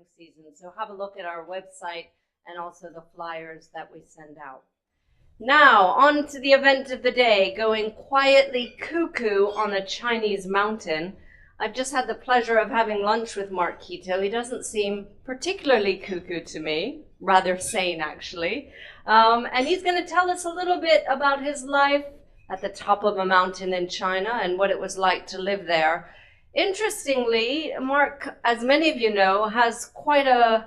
spring season. So have a look at our website and also the flyers that we send out. Now, on to the event of the day, going quietly cuckoo on a Chinese mountain. I've just had the pleasure of having lunch with Mark Quito. He doesn't seem particularly cuckoo to me, rather sane actually. And he's going to tell us a little bit about his life at the top of a mountain in China and what it was like to live there. Interestingly, Mark, as many of you know, has quite a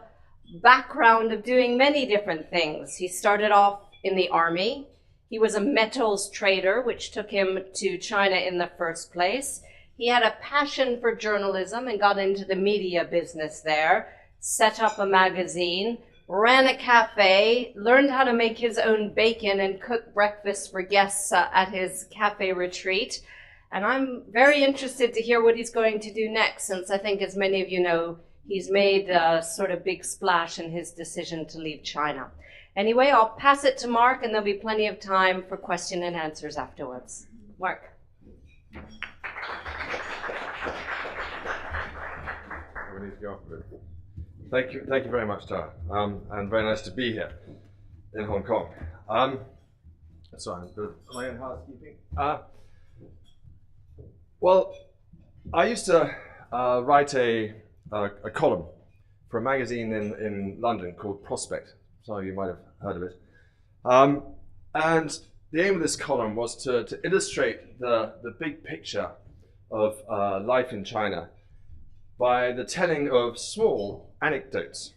background of doing many different things. He started off in the army. He was a metals trader, which took him to China in the first place. He had a passion for journalism and got into the media business there, set up a magazine, ran a cafe, learned how to make his own bacon and cook breakfast for guests at his cafe retreat. And I'm very interested to hear what he's going to do next, since I think, as many of you know, he's made a sort of big splash in his decision to leave China. Anyway, I'll pass it to Mark, and there'll be plenty of time for question and answers afterwards. Mark. We need to go off a bit. Thank you very much, Tara, and very nice to be here in Hong Kong. Sorry, my own housekeeping. Well, I used to write a column for a magazine in London called Prospect. Some of you might have heard of it. And the aim of this column was to illustrate the big picture of life in China by the telling of small anecdotes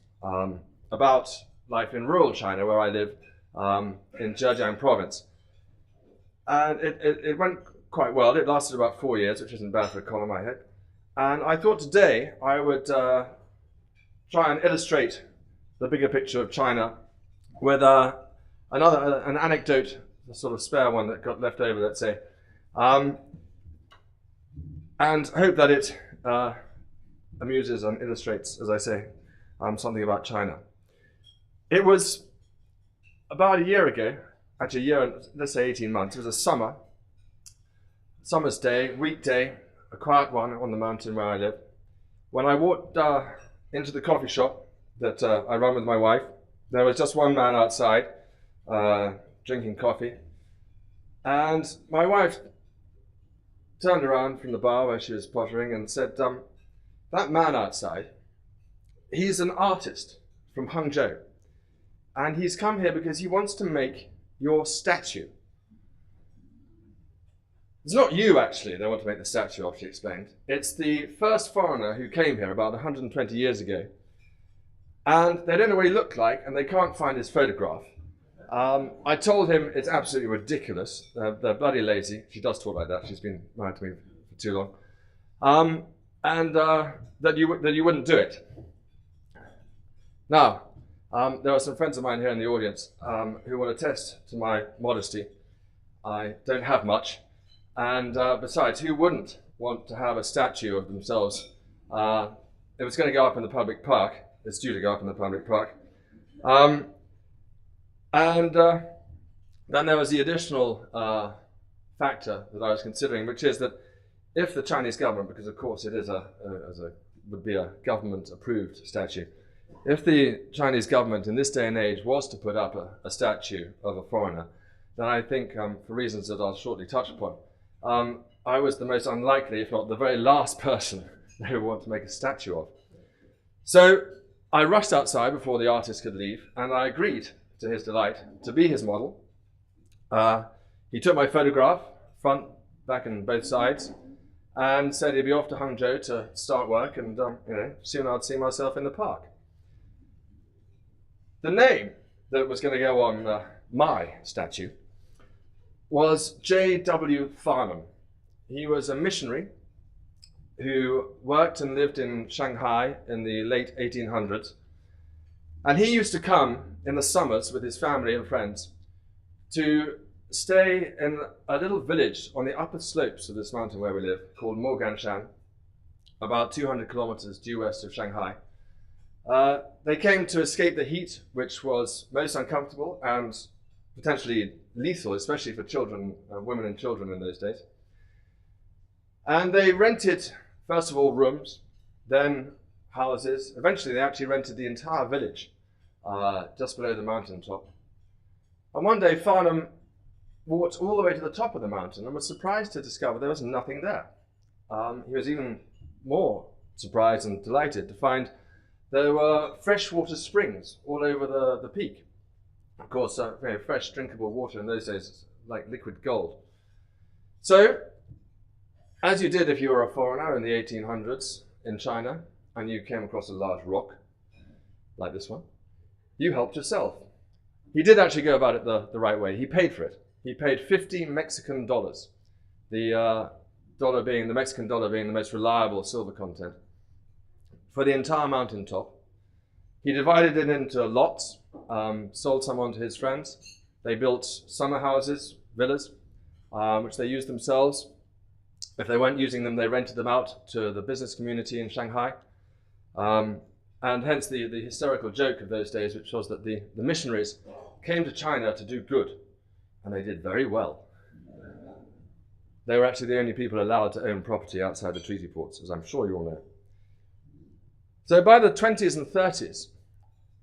about life in rural China, where I live, in Zhejiang province. And it went quite well. It lasted about 4 years, which isn't bad for a column, I hope. And I thought today I would try and illustrate the bigger picture of China with an anecdote, a sort of spare one that got left over, let's say, and hope that it amuses and illustrates, as I say, something about China. It was about a year ago, actually a year, let's say 18 months, it was a summer's day, weekday, a quiet one on the mountain where I live, when I walked into the coffee shop that I run with my wife. There was just one man outside drinking coffee, and my wife turned around from the bar where she was pottering and said, that man outside, he's an artist from Hangzhou, and he's come here because he wants to make your statue. It's not you, actually, they want to make the statue of, she explained. It's the first foreigner who came here about 120 years ago, and they don't know what he looked like, and they can't find his photograph. I told him it's absolutely ridiculous. They're bloody lazy. She does talk like that. She's been married to me for too long. And that you wouldn't do it. Now, there are some friends of mine here in the audience who will attest to my modesty. I don't have much. And besides, who wouldn't want to have a statue of themselves? It was going to go up in the public park. It's due to go up in the public park. And then there was the additional factor that I was considering, which is that if the Chinese government, because of course it is would be a government-approved statue, if the Chinese government in this day and age was to put up a statue of a foreigner, then I think, for reasons that I'll shortly touch upon, I was the most unlikely, if not the very last person they would want to make a statue of. So I rushed outside before the artist could leave, and I agreed, to his delight, to be his model. He took my photograph, front, back and both sides, and said he'd be off to Hangzhou to start work, and soon I'd see myself in the park. The name that was going to go on my statue was J.W. Farnham. He was a missionary who worked and lived in Shanghai in the late 1800s. And he used to come in the summers with his family and friends to stay in a little village on the upper slopes of this mountain where we live, called Moganshan, about 200 kilometers due west of Shanghai. They came to escape the heat, which was most uncomfortable and potentially lethal, especially for children, women and children in those days. And they rented, first of all, rooms, then houses. Eventually, they actually rented the entire village just below the mountain top. And one day, Farnham walked all the way to the top of the mountain and was surprised to discover there was nothing there. He was even more surprised and delighted to find there were freshwater springs all over the peak. Of course, very fresh, drinkable water in those days, like liquid gold. So, as you did if you were a foreigner in the 1800s in China, and you came across a large rock, like this one, you helped yourself. He did actually go about it the right way. He paid for it. He paid 50 Mexican dollars, the Mexican dollar being the most reliable silver content, for the entire mountaintop. He divided it into lots, sold some on to his friends. They built summer houses, villas, which they used themselves. If they weren't using them, they rented them out to the business community in Shanghai. And hence the hysterical joke of those days, which was that the missionaries came to China to do good, and they did very well. They were actually the only people allowed to own property outside the treaty ports, as I'm sure you all know. So by the 20s and 30s,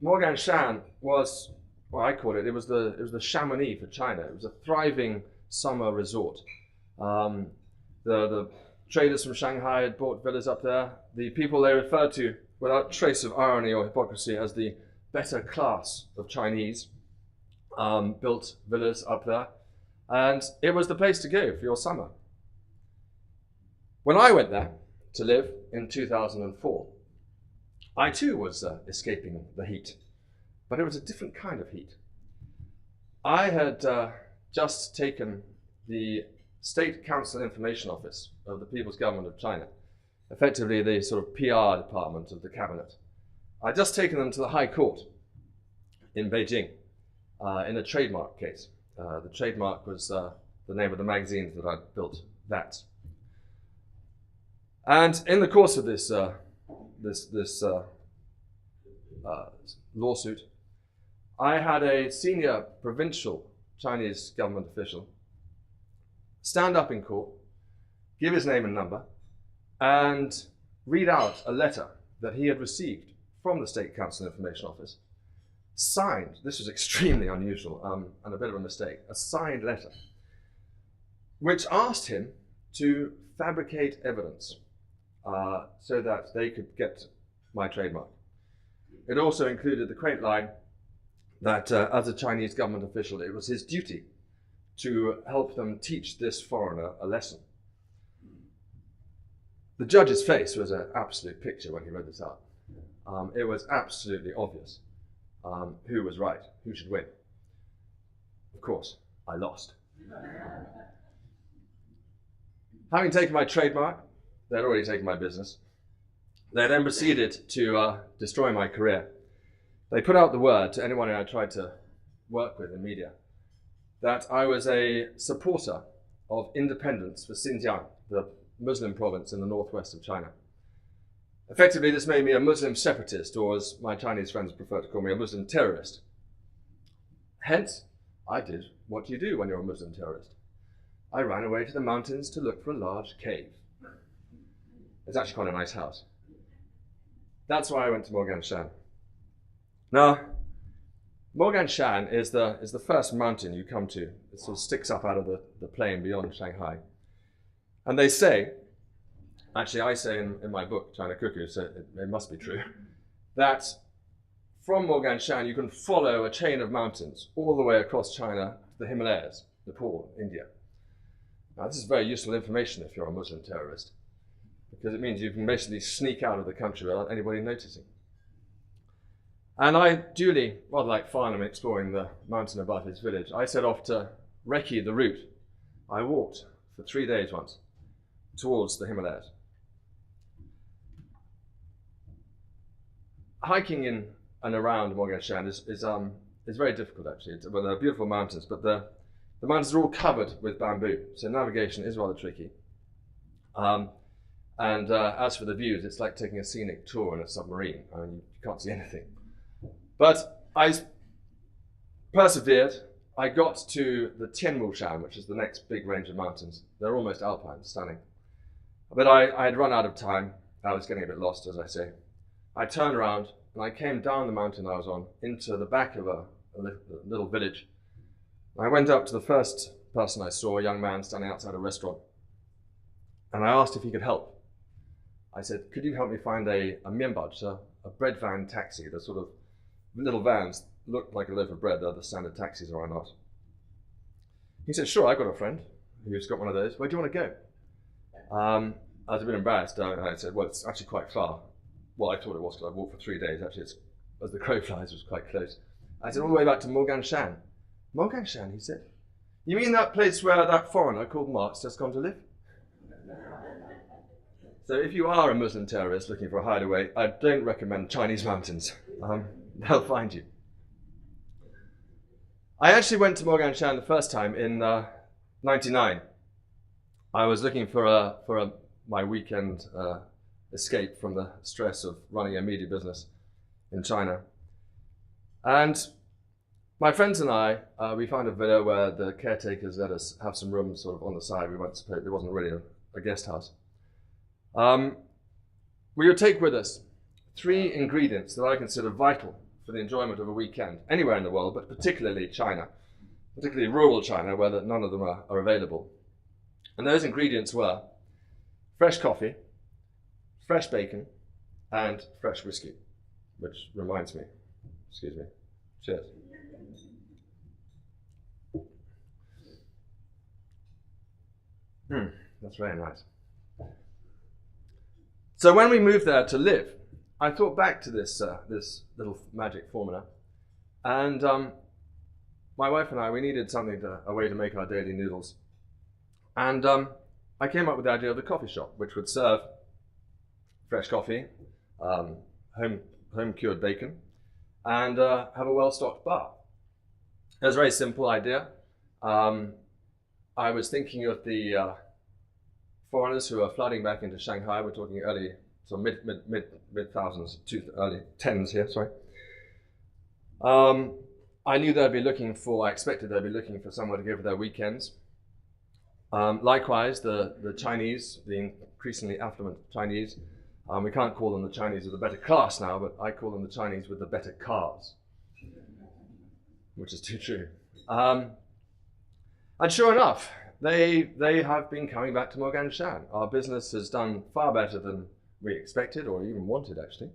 Moganshan was, well, I call it, it was the Chamonix for China. It was a thriving summer resort. The traders from Shanghai had bought villas up there. The people they referred to, without trace of irony or hypocrisy, as the better class of Chinese, built villas up there. And it was the place to go for your summer. When I went there to live in 2004, I too was escaping the heat, but it was a different kind of heat. I had just taken the State Council Information Office of the People's Government of China, effectively the sort of PR department of the cabinet. I'd just taken them to the High Court in Beijing in a trademark case. The trademark was the name of the magazines that I'd built, that. And in the course of this lawsuit, I had a senior provincial Chinese government official stand up in court, give his name and number, and read out a letter that he had received from the State Council Information Office, signed. This was extremely unusual and a bit of a mistake, a signed letter, which asked him to fabricate evidence so that they could get my trademark. It also included the quaint line that as a Chinese government official, it was his duty to help them teach this foreigner a lesson. The judge's face was an absolute picture when he read this out. It was absolutely obvious who was right, who should win. Of course, I lost. Having taken my trademark, they'd already taken my business. They then proceeded to destroy my career. They put out the word to anyone who I tried to work with in media that I was a supporter of independence for Xinjiang, the Muslim province in the northwest of China. Effectively, this made me a Muslim separatist, or as my Chinese friends prefer to call me, a Muslim terrorist. Hence, I did what you do when you're a Muslim terrorist. I ran away to the mountains to look for a large cave. It's actually quite a nice house. That's why I went to Moganshan. Now, Moganshan is the first mountain you come to. It sort of sticks up out of the plain beyond Shanghai. And they say, actually I say in my book, China Cuckoo, so it must be true, that from Moganshan you can follow a chain of mountains all the way across China to the Himalayas, Nepal, India. Now this is very useful information if you're a Muslim terrorist, because it means you can basically sneak out of the country without anybody noticing. And I duly, rather like Farnham exploring the mountain above his village, I set off to recce the route. I walked for 3 days once towards the Himalayas. Hiking in and around Moganshan is very difficult actually. Well, they're beautiful mountains, but the mountains are all covered with bamboo, so navigation is rather tricky. As for the views, it's like taking a scenic tour in a submarine. I mean, you can't see anything. But I persevered. I got to the Tianmushan, which is the next big range of mountains. They're almost alpine, stunning. But I had run out of time. I was getting a bit lost, as I say. I turned around and I came down the mountain I was on into the back of a little village. I went up to the first person I saw, a young man standing outside a restaurant, and I asked if he could help. I said, could you help me find a mianbao, a bread van taxi, the sort of little vans, look like a loaf of bread, they're the standard taxis around us. He said, sure, I've got a friend who's got one of those. Where do you want to go? I was a bit embarrassed. I said, well, it's actually quite far. Well, I thought it was because I walked for 3 days. Actually, it's, as the crow flies, it was quite close. I said, all the way back to Moganshan. Moganshan, he said. You mean that place where that foreigner called Mark's just gone to live? So if you are a Muslim terrorist looking for a hideaway, I don't recommend Chinese mountains. They'll find you. I actually went to Moganshan the first time in '99. I was looking for my weekend escape from the stress of running a media business in China. And my friends and I, we found a villa where the caretakers let us have some rooms sort of on the side. We weren't supposed, it wasn't really a guest house. We would take with us 3 ingredients that I consider vital for the enjoyment of a weekend, anywhere in the world, but particularly China, particularly rural China, where none of them are available. And those ingredients were fresh coffee, fresh bacon, and fresh whiskey, which reminds me, excuse me, cheers. That's very nice. So when we moved there to live, I thought back to this little magic formula, and my wife and I, we needed a way to make our daily noodles, and I came up with the idea of the coffee shop, which would serve fresh coffee, home cured bacon, and have a well-stocked bar. It was a very simple idea. I was thinking of the foreigners who are flooding back into Shanghai. We're talking early, so mid thousands, early tens here. Sorry. I knew they'd be looking for. I expected they'd be looking for somewhere to go for their weekends. Likewise, the Chinese, the increasingly affluent Chinese, we can't call them the Chinese of the better class now, but I call them the Chinese with the better cars, which is too true. And sure enough, they have been coming back to Moganshan. Our business has done far better than we expected or even wanted, actually.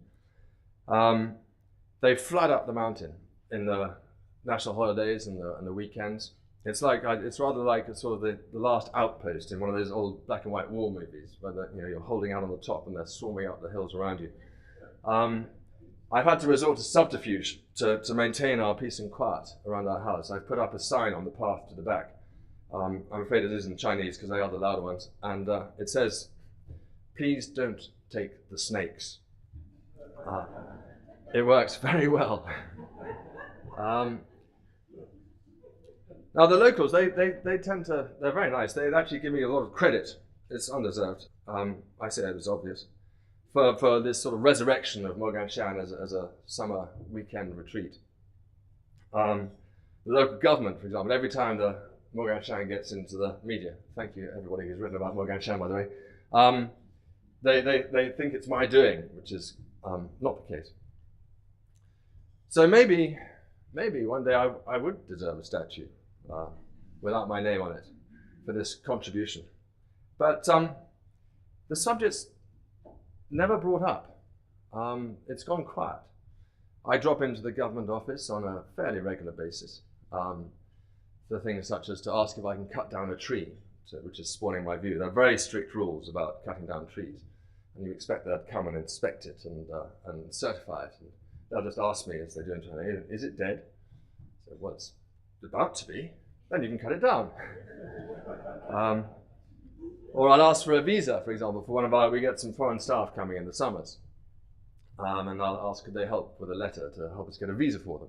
They flood up the mountain in the national holidays and the weekends. It's like it's rather like a sort of the last outpost in one of those old black and white war movies, where you're holding out on the top and they're swarming up the hills around you. I've had to resort to subterfuge to maintain our peace and quiet around our house. I've put up a sign on the path to the back. I'm afraid it is in Chinese because they are the louder ones, and it says, "Please don't take the snakes." It works very well. Now the locals, they tend to, they're very nice. They actually give me a lot of credit. It's undeserved. I say it was obvious. For this sort of resurrection of Moganshan as a summer weekend retreat. The local government, for example, every time the Moganshan gets into the media, thank you everybody who's written about Moganshan, by the way, they think it's my doing, which is not the case. So maybe one day I would deserve a statue without my name on it for this contribution. But the subject's never brought up. It's gone quiet. I drop into the government office on a fairly regular basis for things such as to ask if I can cut down a tree, which is spoiling my view. There are very strict rules about cutting down trees, and you expect they'd come and inspect it and certify it. And they'll just ask me, as they do in China, is it dead? So, well, it's about to be. Then you can cut it down. Or I'll ask for a visa, for example, for we get some foreign staff coming in the summers. And I'll ask could they help with a letter to help us get a visa for them.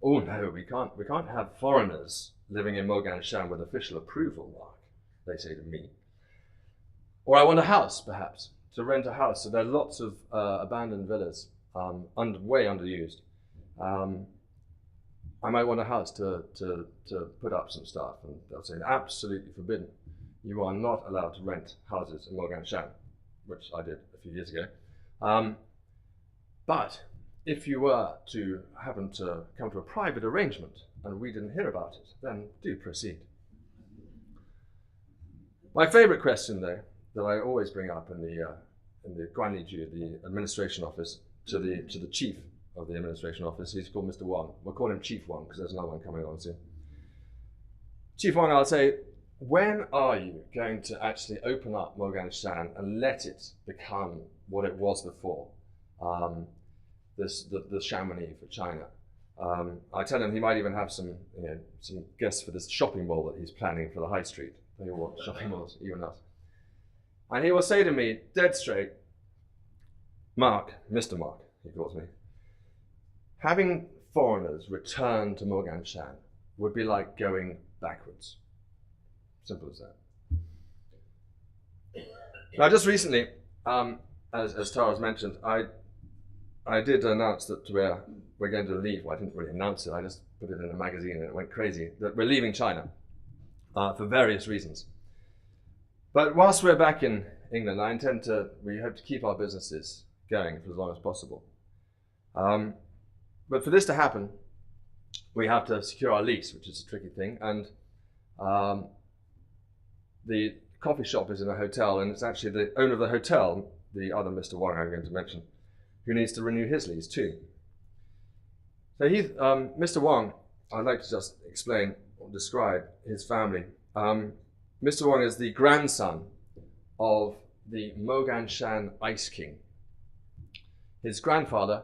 Oh no, we can't have foreigners living in Moganshan with official approval, Mark, they say to me. Or I want a house, perhaps, to rent a house. So there are lots of abandoned villas, way underused. I might want a house to put up some stuff, and they'll say, absolutely forbidden. You are not allowed to rent houses in Moganshan, which I did a few years ago. But if you were to happen to come to a private arrangement and we didn't hear about it, then do proceed. My favourite question, though, that I always bring up in the Guanliju, the administration office, to the chief of the administration office, he's called Mr. Wang. We'll call him Chief Wang because there's another one coming on soon. Chief Wang, I'll say, when are you going to actually open up Moganshan and let it become what it was before? The Chamonix for China. I tell him he might even have some guests for this shopping mall that he's planning for the high street. They all want shopping malls, even us. And he will say to me, dead straight, Mark, Mr. Mark, he calls me, having foreigners return to Moganshan would be like going backwards. Simple as that. Now, just recently, as Tara's mentioned, I did announce that we're going to leave. Well, I didn't really announce it. I just put it in a magazine and it went crazy. That we're leaving China for various reasons. But whilst we're back in England, we hope to keep our businesses going for as long as possible. But for this to happen, we have to secure our lease, which is a tricky thing. And the coffee shop is in a hotel, and it's actually the owner of the hotel, the other Mr. Wang I'm going to mention, who needs to renew his lease too. So Mr. Wang, I'd like to just explain or describe his family. Mr. Wang is the grandson of the Moganshan Ice King. His grandfather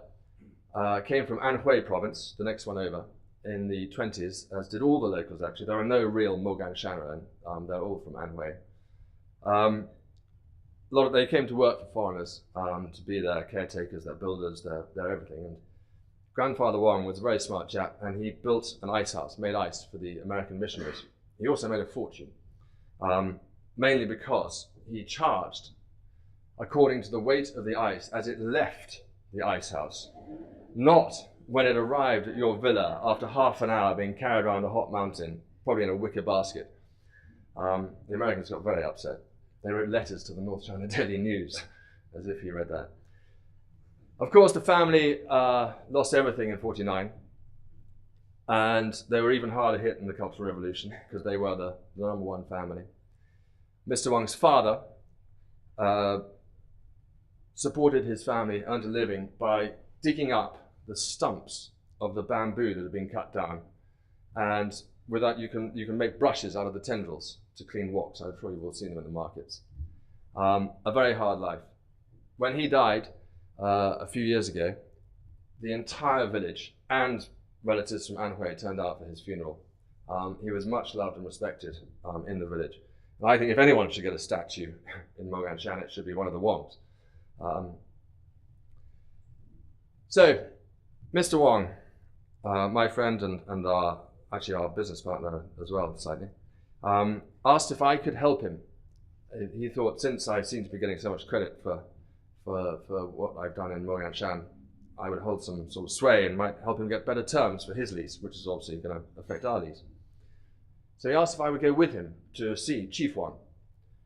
came from Anhui province, the next one over, in the 20s, as did all the locals actually. There are no real Moganshan, they're all from Anhui. They came to work for foreigners, to be their caretakers, their builders, their everything. And Grandfather Wang was a very smart chap, and he built an ice house, made ice for the American missionaries. He also made a fortune, mainly because he charged according to the weight of the ice as it left the ice house, not when it arrived at your villa after half an hour being carried around a hot mountain, probably in a wicker basket. The Americans got very upset. They wrote letters to the North China Daily News, as if he read that. Of course, the family lost everything in '49, and they were even harder hit in the Cultural Revolution because they were the number one family. Mr. Wang's father supported his family, earned a living by digging up the stumps of the bamboo that had been cut down, and with that you can make brushes out of the tendrils to clean woks. I'm sure you've all seen them in the markets. A very hard life. When he died a few years ago, the entire village and relatives from Anhui turned out for his funeral. He was much loved and respected in the village. And I think if anyone should get a statue in Moganshan, it should be one of the Wangs. So, Mr. Wang, my friend and actually our business partner as well, slightly, asked if I could help him. He thought, since I seem to be getting so much credit for what I've done in Moganshan, I would hold some sort of sway and might help him get better terms for his lease, which is obviously going to affect our lease. So he asked if I would go with him to see Chief Wang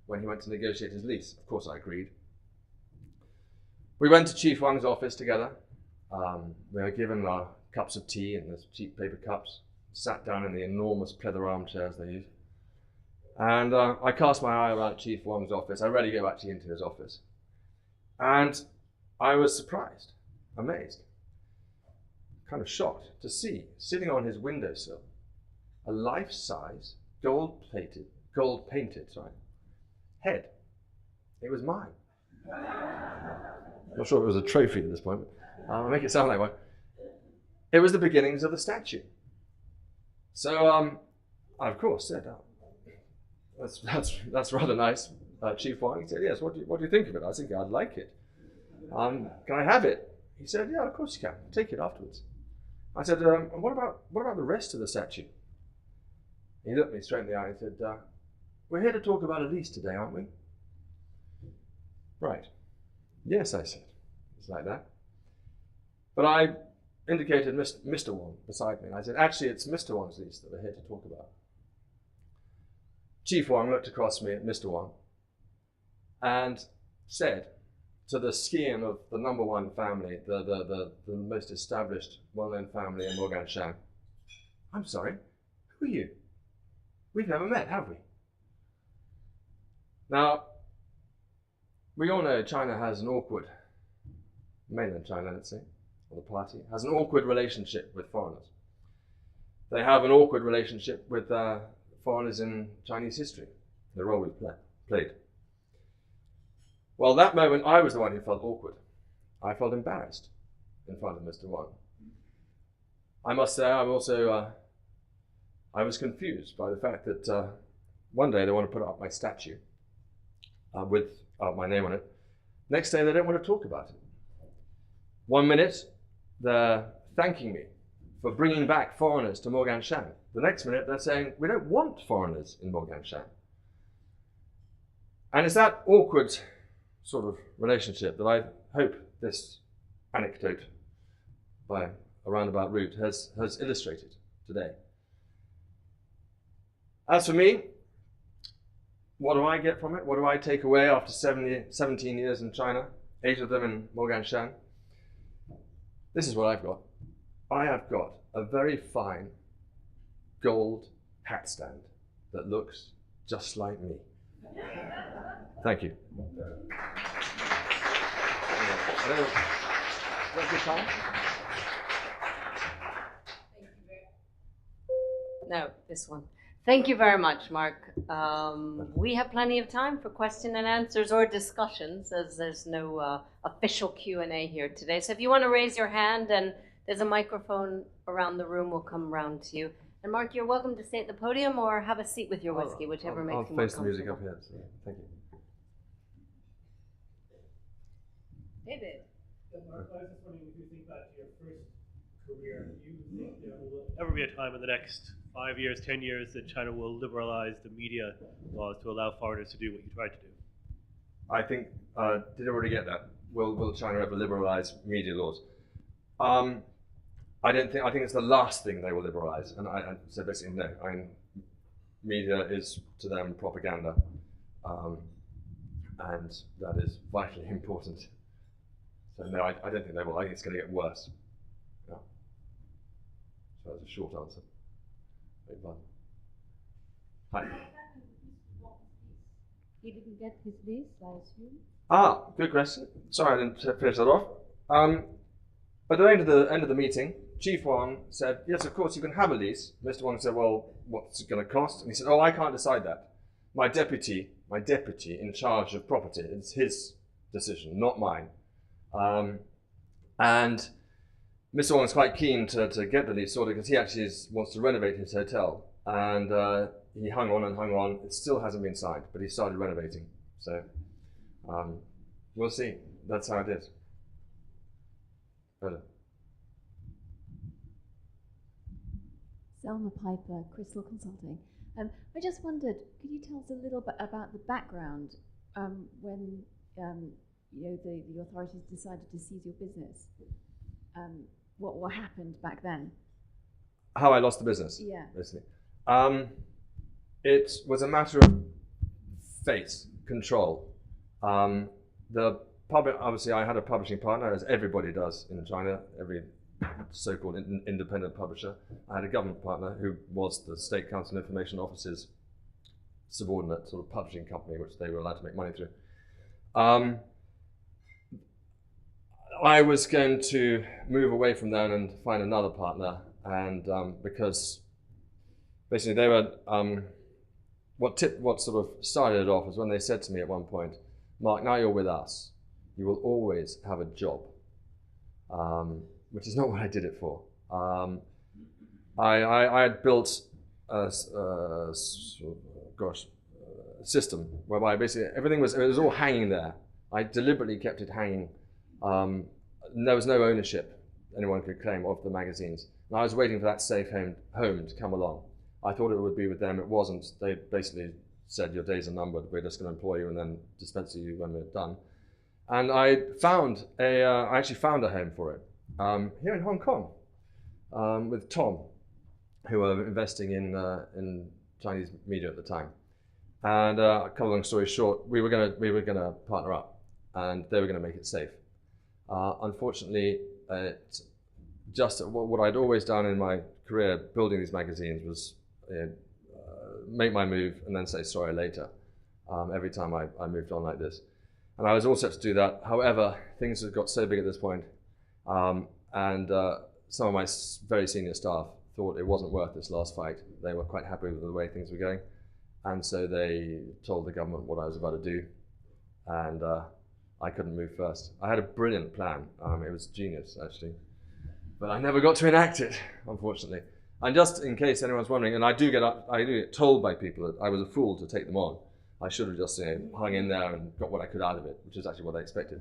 when he went to negotiate his lease. Of course I agreed. We went to Chief Wang's office together. We were given our cups of tea in those cheap paper cups, sat down in the enormous pleather armchairs they use. And I cast my eye around Chief Wang's office. I rarely go actually into his office. And I was surprised, amazed, kind of shocked to see, sitting on his windowsill, a life-size, gold-painted head. It was mine. Not sure if it was a trophy at this point, but I'll make it sound like one. It was the beginnings of the statue. So I, of course, said, that's rather nice, Chief Wang. He said, yes, what do you think of it? I think I'd like it. Can I have it? He said, yeah, of course you can. Take it afterwards. I said, what about the rest of the statue? He looked me straight in the eye and said, we're here to talk about a lease today, aren't we? Right. Yes, I said. It's like that. But I indicated Mr. Wang beside me, and I said, actually, it's Mr. Wang's lease that we're here to talk about. Chief Wang looked across me at Mr. Wang and said to the scheme of the number one family, the most established, well-known family in Morganshan. I'm sorry, who are you? We've never met, have we? Now, we all know China has an awkward, mainland China, let's say, or the party, has an awkward relationship with foreigners. They have an awkward relationship with foreigners in Chinese history, the role we've played. Well, that moment, I was the one who felt awkward. I felt embarrassed in front of Mr. Wang. I must say, I was confused by the fact that one day they want to put up my statue with my name on it. Next day, they don't want to talk about it. 1 minute, they're thanking me for bringing back foreigners to Morganshan. The next minute, they're saying, we don't want foreigners in Morganshan. And it's that awkward sort of relationship that I hope this anecdote by a roundabout route has illustrated today. As for me, what do I get from it? What do I take away after 17 years in China, 8 of them in Morganshan? This is what I've got. I have got a very fine gold hat stand that looks just like me. Thank you. No, this one. Thank you very much, Mark. We have plenty of time for question and answers or discussions, as there's no official Q&A here today. So if you want to raise your hand, and there's a microphone around the room, we'll come around to you. And Mark, you're welcome to stay at the podium or have a seat with your whiskey, whichever makes you more comfortable. I'll face the music up here, so thank you. David. Mark, I was just wondering if you think back to your first career, do you think there will ever be a time in the next 5 years, 10 years that China will liberalize the media laws to allow foreigners to do what you tried to do? I think, did I already get that? Will China ever liberalize media laws? I think it's the last thing they will liberalize, and I so basically no. I mean, media is to them propaganda, and that is vitally important. So no, I don't think they will. I think it's going to get worse. Yeah. So that's a short answer. Very fun. Hi. He didn't get his lease, I assume. Ah, good question. Sorry, I didn't finish that off. At the end of the meeting, Chief Wang said, yes, of course, you can have a lease. Mr. Wang said, well, what's it going to cost? And he said, oh, I can't decide that. My deputy in charge of property, it's his decision, not mine. And Mr. Wang is quite keen to get the lease sorted because he actually wants to renovate his hotel. And he hung on and hung on. It still hasn't been signed, but he started renovating. So we'll see. That's how it is. Better. Selma Piper, Crystal Consulting. I just wondered, could you tell us a little bit about the background when the authorities decided to seize your business? What happened back then? How I lost the business? Yeah. Basically. It was a matter of fate, control. Obviously, I had a publishing partner, as everybody does in China, every so-called independent publisher. I had a government partner who was the State Council Information Office's subordinate sort of publishing company, which they were allowed to make money through. I was going to move away from them and find another partner, and because basically they were what sort of started it off was when they said to me at one point, Mark, now you're with us, you will always have a job, which is not what I did it for. I had built a system whereby basically everything was all hanging there. I deliberately kept it hanging. There was no ownership anyone could claim of the magazines. And I was waiting for that safe home to come along. I thought it would be with them. It wasn't. They basically said, your days are numbered. We're just going to employ you and then dispense you when we're done. And I actually found a home for it here in Hong Kong with Tom, who were investing in Chinese media at the time. And cut a long story short, we were gonna partner up. and they were going to make it safe. Unfortunately, just what I'd always done in my career building these magazines was make my move and then say sorry later every time I moved on like this. And I was all set to do that. However, things had got so big at this point, and some of my very senior staff thought it wasn't worth this last fight. They were quite happy with the way things were going. And so they told the government what I was about to do, and I couldn't move first. I had a brilliant plan. It was genius, actually. But I never got to enact it, unfortunately. And just in case anyone's wondering, and I do get told by people that I was a fool to take them on. I should have just hung in there and got what I could out of it, which is actually what I expected.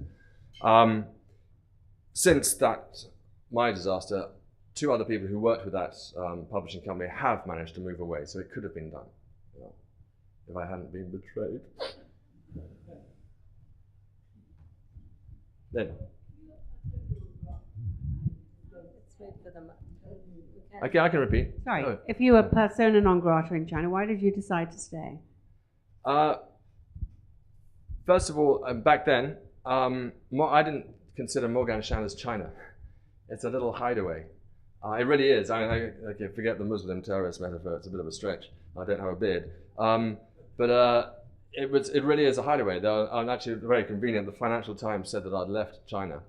Since that, my disaster, 2 other people who worked with that publishing company have managed to move away, so it could have been done, if I hadn't been betrayed. Then. Let's wait for them. Okay, I can repeat. Sorry, Oh. if you were persona non grata in China, why did you decide to stay? First of all, back then, I didn't consider Moganshan as China. It's a little hideaway. It really is. I forget the Muslim terrorist metaphor. It's a bit of a stretch. I don't have a beard. But it really is a hideaway. I'm actually very convenient. The Financial Times said that I'd left China.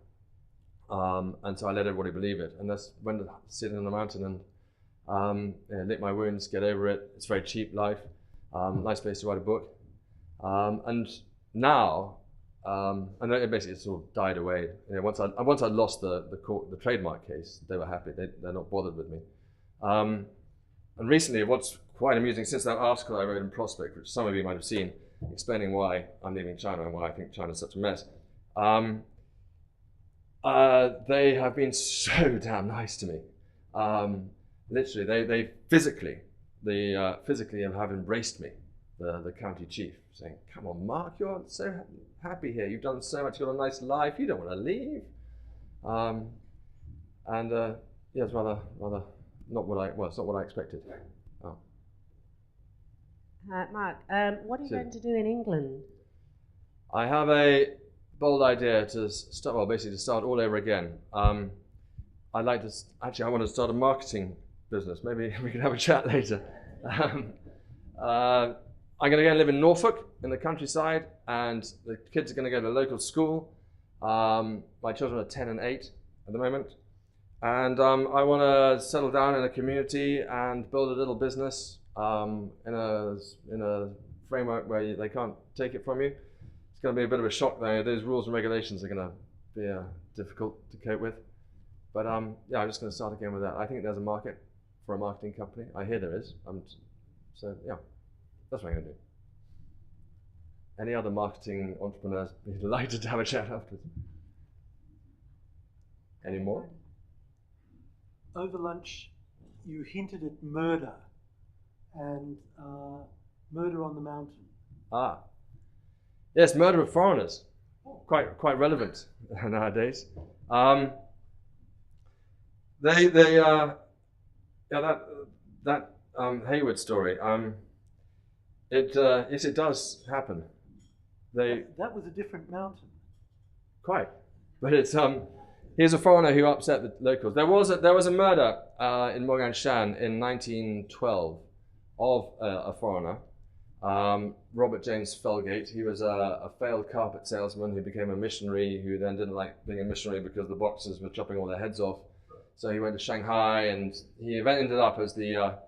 And so I let everybody believe it. And that's went to sit on the mountain and lick my wounds, get over it. It's a very cheap life. Nice place to write a book. And now, and it basically sort of died away. Once I lost the trademark case, they were happy. They're not bothered with me. And recently, what's quite amusing, since that article I wrote in Prospect, which some of you might have seen, explaining why I'm leaving China and why I think China's such a mess, they have been so damn nice to me. Literally, they physically have embraced me, the county chief, saying, "Come on, Mark, you're so happy here. You've done so much. You've got a nice life. You don't want to leave." Yeah, it's rather not what it's not what I expected. Oh. Mark, what are you going to do in England? I have a bold idea to start all over again. I'd like to I want to start a marketing business. Maybe we can have a chat later. I'm going to go and live in Norfolk in the countryside, and the kids are going to go to a local school. My children are 10 and 8 at the moment, and I want to settle down in a community and build a little business in a framework where they can't take it from you. It's going to be a bit of a shock though. Those rules and regulations are going to be difficult to cope with. But yeah, I'm just going to start again with that. I think there's a market for a marketing company. I hear there is. So yeah, that's what I'm going to do. Any other marketing entrepreneurs be delighted to have a chat afterwards? Any more? Over lunch, you hinted at murder and murder on the mountain. Ah, yes, murder of foreigners. Quite relevant nowadays. That Hayward story. Yes, it does happen. That was a different mountain. Quite, but it's here's a foreigner who upset the locals. There was a murder in Moganshan in 1912 of a foreigner, Robert James Felgate. He was a failed carpet salesman who became a missionary, who then didn't like being a missionary because the Boxers were chopping all their heads off. So he went to Shanghai, and he ended up as the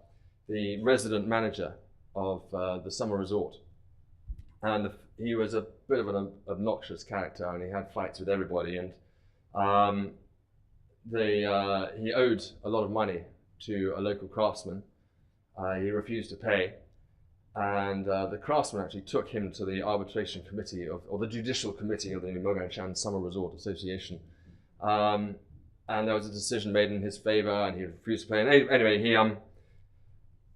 resident manager of the summer resort. And he was a bit of an obnoxious character, and he had fights with everybody. And he owed a lot of money to a local craftsman. He refused to pay, and the craftsman actually took him to the arbitration committee or the judicial committee of the Moganshan Summer Resort Association. And there was a decision made in his favor, and he refused to pay. And anyway,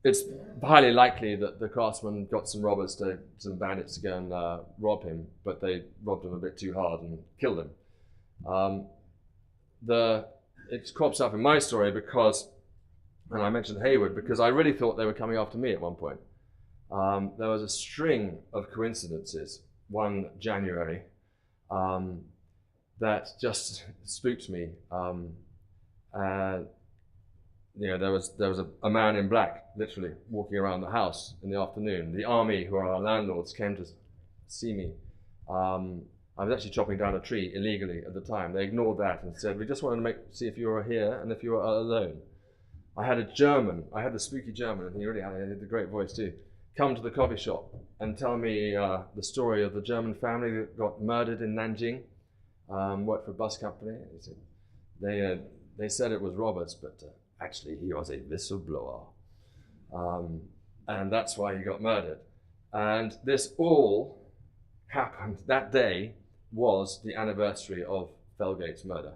it's highly likely that the craftsman got some bandits to go and rob him, but they robbed him a bit too hard and killed him. It crops up in my story because, and I mentioned Hayward, because I really thought they were coming after me at one point. There was a string of coincidences. One January, that just spooked me. There was a man in black literally walking around the house in the afternoon. The army, who are our landlords, came to see me. I was actually chopping down a tree illegally at the time. They ignored that and said, "We just wanted to see if you were here and if you were alone." I had the spooky German, and he had a great voice too, come to the coffee shop and tell me the story of the German family that got murdered in Nanjing. Worked for a bus company. They said it was Roberts, but actually he was a whistleblower. And that's why he got murdered. And this all happened, that day was the anniversary of Felgate's murder.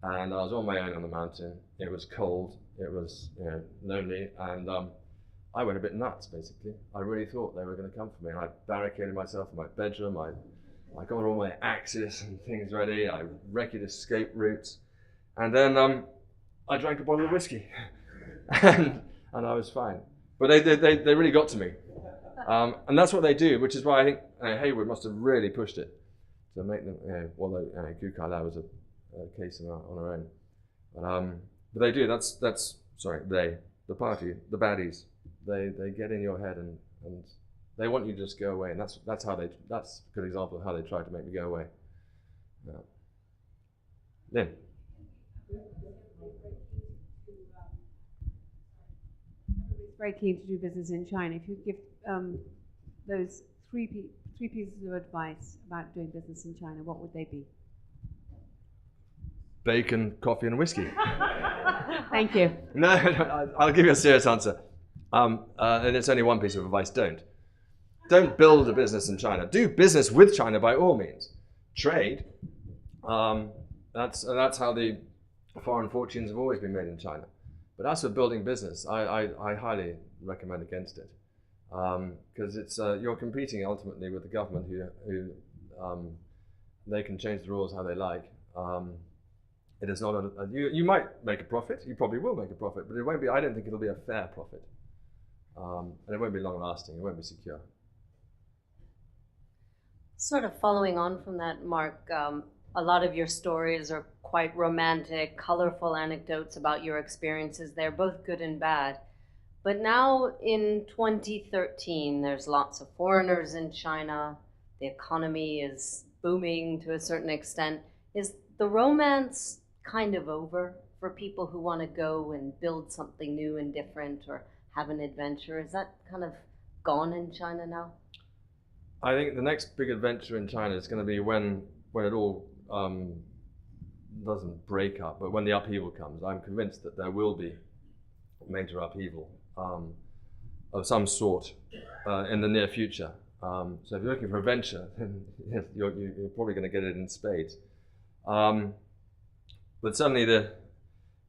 And I was on my own on the mountain. It was cold, it was lonely, and I went a bit nuts, basically. I really thought they were going to come for me, and I barricaded myself in my bedroom. I got all my axes and things ready. I recce escape routes, and then I drank a bottle of whiskey, and I was fine. But they really got to me, and that's what they do, which is why I think Hayward must have really pushed it to make them. Although Goo Kai Lau was a case on her own, but they do. The party, the baddies, they get in your head and they want you to just go away, and that's a good example of how they tried to make me go away. Yeah. Lynn. Everybody's very keen to do business in China. If you give those three pieces of advice about doing business in China, what would they be? Bacon, coffee, and whiskey. Thank you. No, I'll give you a serious answer. And it's only one piece of advice: don't build a business in China. Do business with China by all means. Trade. That's how the foreign fortunes have always been made in China. But as for building business, I highly recommend against it, because it's you're competing ultimately with the government, who they can change the rules how they like. It is not you might make a profit. You probably will make a profit, but it won't be. I don't think it'll be a fair profit, and it won't be long lasting. It won't be secure. Sort of following on from that, Mark, a lot of your stories are quite romantic, colorful anecdotes about your experiences there, both good and bad. But now in 2013, there's lots of foreigners in China. The economy is booming to a certain extent. Is the romance kind of over for people who want to go and build something new and different or have an adventure? Is that kind of gone in China now? I think the next big adventure in China is going to be when it all doesn't break up, but when the upheaval comes. I'm convinced that there will be major upheaval of some sort in the near future. So if you're looking for adventure, then yes, you're probably going to get it in spades. But certainly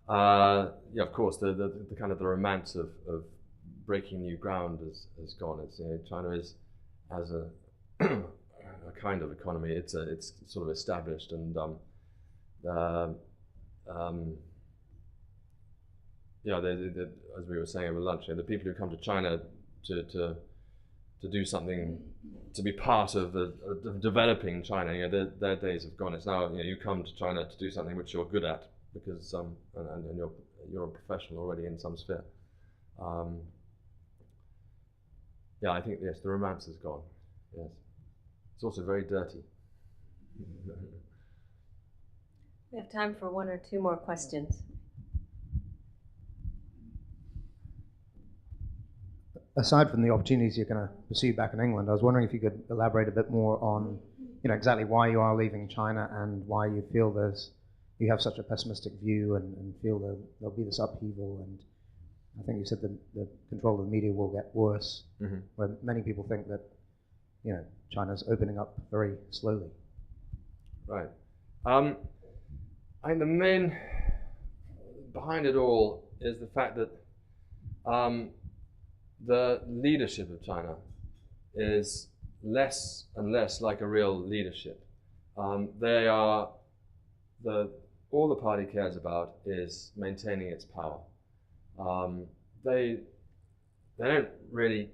of course, the kind of the romance of breaking new ground has gone. It's China is as a kind of economy. It's sort of established, and as we were saying over lunch, the people who come to China to do something, to be part of developing China, their days have gone. It's now you come to China to do something which you're good at, because and you're a professional already in some sphere. I think yes, the romance is gone. Yes, it's also very dirty. We have time for one or two more questions. Aside from the opportunities you're going to pursue back in England, I was wondering if you could elaborate a bit more on, exactly why you are leaving China and why you feel you have such a pessimistic view and feel there'll be this upheaval. And I think you said the control of the media will get worse, where many people think that, China's opening up very slowly. Right. I think the main behind it all is the fact that the leadership of China is less and less like a real leadership. They are all the party cares about is maintaining its power. They don't really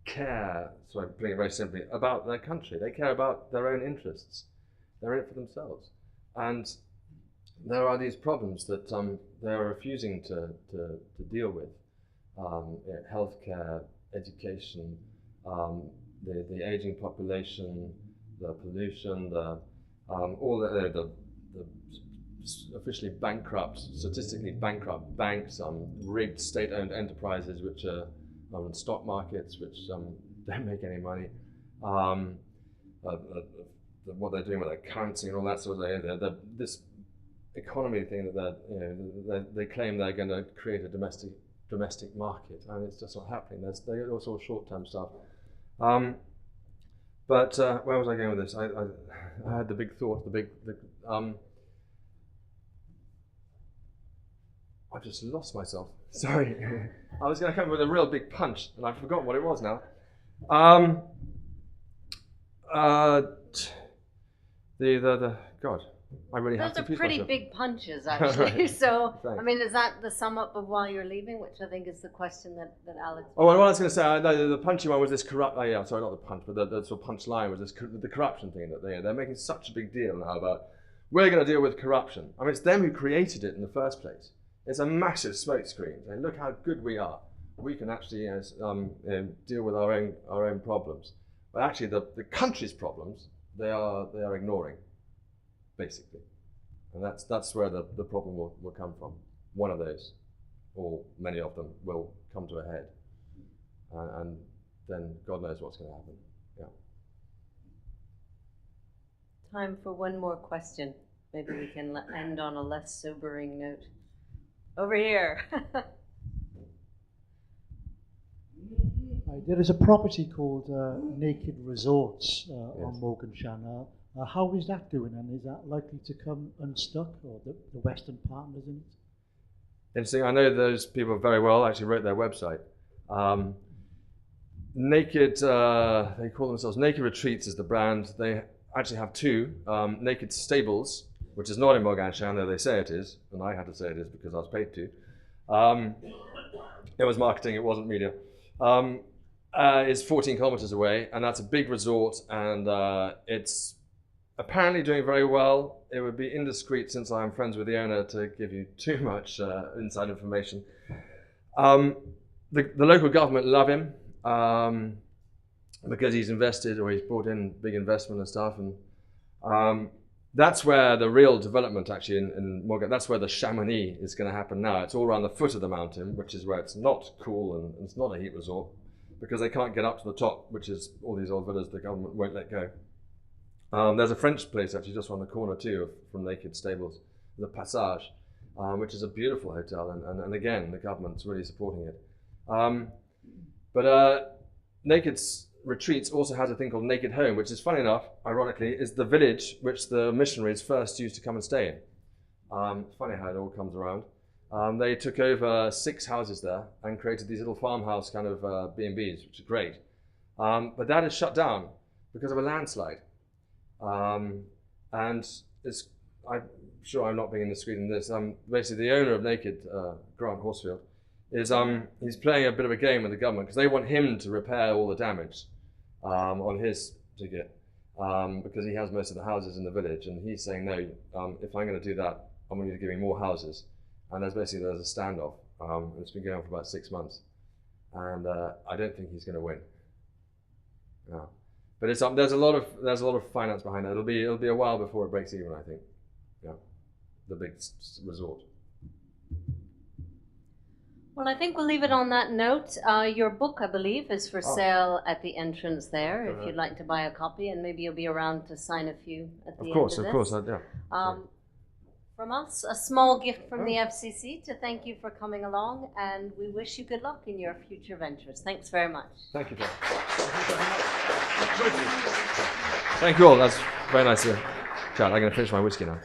care, so I'm putting it very simply, about their country. They care about their own interests. They're in it for themselves. And there are these problems that they're refusing to deal with. Healthcare, education, the aging population, the pollution, all the officially bankrupt, statistically bankrupt banks, rigged state-owned enterprises which are on stock markets which don't make any money, what they're doing with their currency and all that sort of thing. This economy thing that they claim they're going to create a domestic market. I mean, it's just not happening. They're all sort of short-term stuff. But where was I going with this? I had the big thought, I've just lost myself. Sorry. I was going to come up with a real big punch, and I've forgotten what it was now. God, I really have to. Those are pretty big punches, actually. So, I mean, is that the sum up of why you're leaving? Which I think is the question that Alex. Oh, and what I was going to say, the punchy one was this corrupt. Sorry, not the punch, but the sort of punch line was this the corruption thing that they're making such a big deal now about. We're going to deal with corruption. I mean, it's them who created it in the first place. It's a massive smokescreen. And look how good we are. We can actually deal with our own problems. But actually, the country's problems they are ignoring, basically. And that's where the problem will come from. One of those, or many of them, will come to a head. And then God knows what's going to happen. Yeah. Time for one more question. Maybe we can end on a less sobering note. Over here. There is a property called Naked Resorts on Morgan Channel. How is that doing, and is that likely to come unstuck, or the Western partners in it? Interesting. I know those people very well. I actually wrote their website. Naked, they call themselves Naked Retreats is the brand. They actually have two. Naked Stables, which is not in Morgansham, though they say it is, and I had to say it is because I was paid to. It was marketing, it wasn't media. It's 14 kilometers away, and that's a big resort, and it's apparently doing very well. It would be indiscreet, since I'm friends with the owner, to give you too much inside information. The local government love him because he's invested, or he's brought in big investment and stuff, and that's where the real development actually in Morgan, that's where the Chamonix is going to happen now. It's all around the foot of the mountain, which is where it's not cool and it's not a heat resort, because they can't get up to the top, which is all these old villas the government won't let go. There's a French place actually just around the corner too from Naked Stables, the Passage, which is a beautiful hotel, and again, the government's really supporting it. But Naked Retreats also has a thing called Naked Home, which is, funny enough, ironically, is the village which the missionaries first used to come and stay in. Funny how it all comes around. They took over 6 houses there and created these little farmhouse kind of B&Bs, which are great. But that is shut down because of a landslide. And I'm sure I'm not being indiscreet in this. Basically, the owner of Naked, Grant Horsfield, is he's playing a bit of a game with the government because they want him to repair all the damage on his ticket because he has most of the houses in the village, and he's saying, no, if I'm going to do that, I'm going to give me more houses. And there's a standoff. It's been going on for about 6 months, and I don't think he's going to win. No. But it's there's a lot of finance behind it. It'll be a while before it breaks even, I think. Yeah, the big resort. Well, I think we'll leave it on that note. Your book, I believe, is for sale at the entrance there, if you'd like to buy a copy, and maybe you'll be around to sign a few at the end of this. Of course, yeah. From us, a small gift from the FCC to thank you for coming along, and we wish you good luck in your future ventures. Thanks very much. Thank you, John. Thank you all. That's very nice to chat. I'm going to finish my whiskey now.